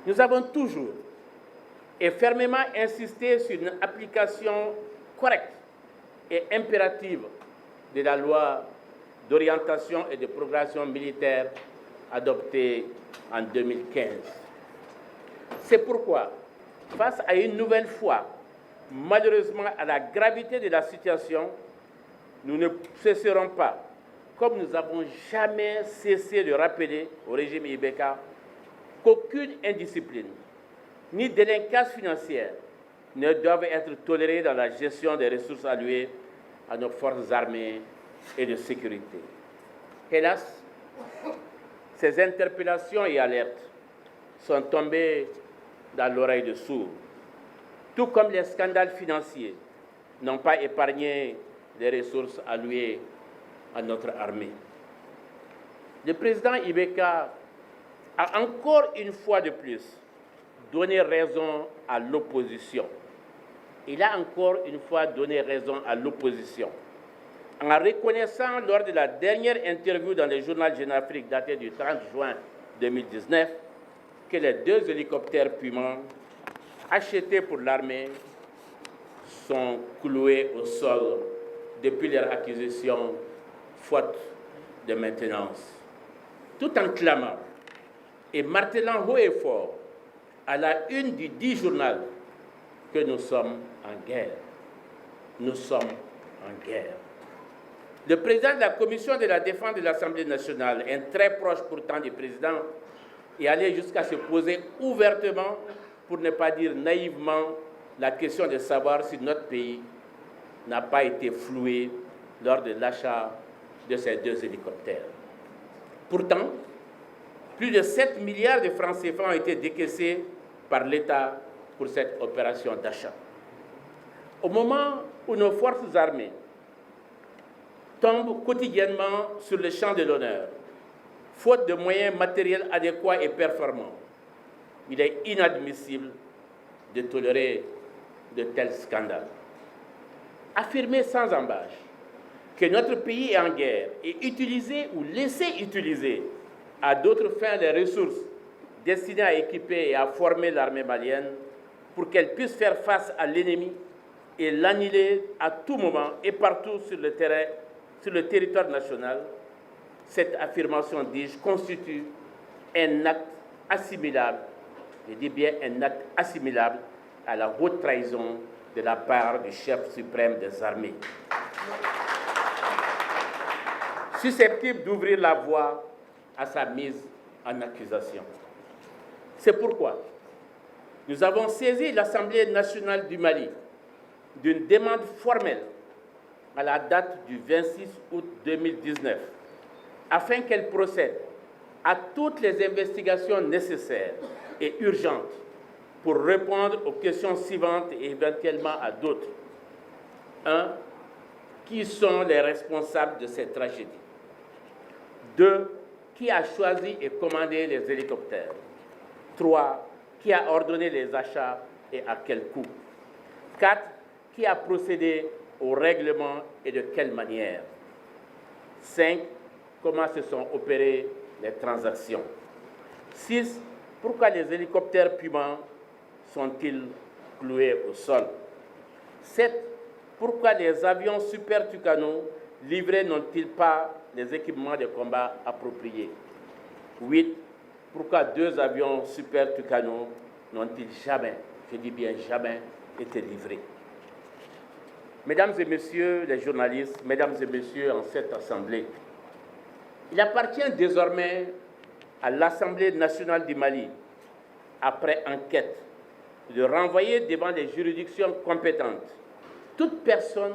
Nous avons toujours et fermement insisté sur une application correcte et impérative de la loi d'orientation et de programmation militaire adoptée en 2015. C'est pourquoi, face à une nouvelle fois, malheureusement à la gravité de la situation, nous ne cesserons pas, comme nous n'avons jamais cessé de rappeler au régime Ibeka, qu'aucune indiscipline ni délinquance financière ne doivent être tolérées dans la gestion des ressources allouées à nos forces armées et de sécurité. Hélas, ces interpellations et alertes sont tombées dans l'oreille de sourds, tout comme les scandales financiers n'ont pas épargné les ressources allouées à notre armée. Le président Ibeka a encore une fois de plus donné raison à l'opposition. Il a encore une fois donné raison à l'opposition en reconnaissant lors de la dernière interview dans le journal Jeune Afrique daté du 30 juin 2019 que les 2 hélicoptères Puma achetés pour l'armée sont cloués au sol depuis leur acquisition faute de maintenance. Tout en clamant et martelant haut et fort à la une du 10 journal que nous sommes en guerre. Nous sommes en guerre. Le président de la Commission de la Défense de l'Assemblée nationale, un très proche pourtant du président, est allé jusqu'à se poser ouvertement, pour ne pas dire naïvement, la question de savoir si notre pays n'a pas été floué lors de l'achat de ces 2 hélicoptères. Pourtant, plus de 7 milliards de francs CFA ont été décaissés par l'État pour cette opération d'achat. Au moment où nos forces armées tombent quotidiennement sur le champ de l'honneur, faute de moyens matériels adéquats et performants, il est inadmissible de tolérer de tels scandales. Affirmer sans embâche que notre pays est en guerre et utiliser ou laisser utiliser à d'autres fins les ressources destinées à équiper et à former l'armée malienne pour qu'elle puisse faire face à l'ennemi et l'annihiler à tout moment et partout sur le territoire national, cette affirmation, dis-je, constitue un acte assimilable, je dis bien un acte assimilable à la haute trahison de la part du chef suprême des armées, susceptible d'ouvrir la voie à sa mise en accusation. C'est pourquoi nous avons saisi l'Assemblée nationale du Mali d'une demande formelle à la date du 26 août 2019 afin qu'elle procède à toutes les investigations nécessaires et urgentes pour répondre aux questions suivantes et éventuellement à d'autres. 1. Qui sont les responsables de cette tragédie? 2. Qui a choisi et commandé les hélicoptères? 3. Qui a ordonné les achats et à quel coût? 4. Qui a procédé au règlement et de quelle manière? 5. Comment se sont opérées les transactions? 6. Pourquoi les hélicoptères Puma sont-ils cloués au sol? 7. Pourquoi les avions Super Tucano livrés n'ont-ils pas les équipements de combat appropriés? 8. Pourquoi 2 avions Super Tucano n'ont-ils jamais, je dis bien jamais, été livrés? Mesdames et messieurs les journalistes, mesdames et messieurs en cette Assemblée, il appartient désormais à l'Assemblée nationale du Mali, après enquête, de renvoyer devant les juridictions compétentes toute personne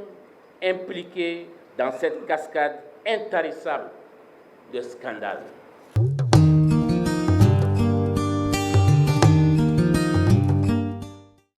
impliquée dans cette cascade intarissable de scandales.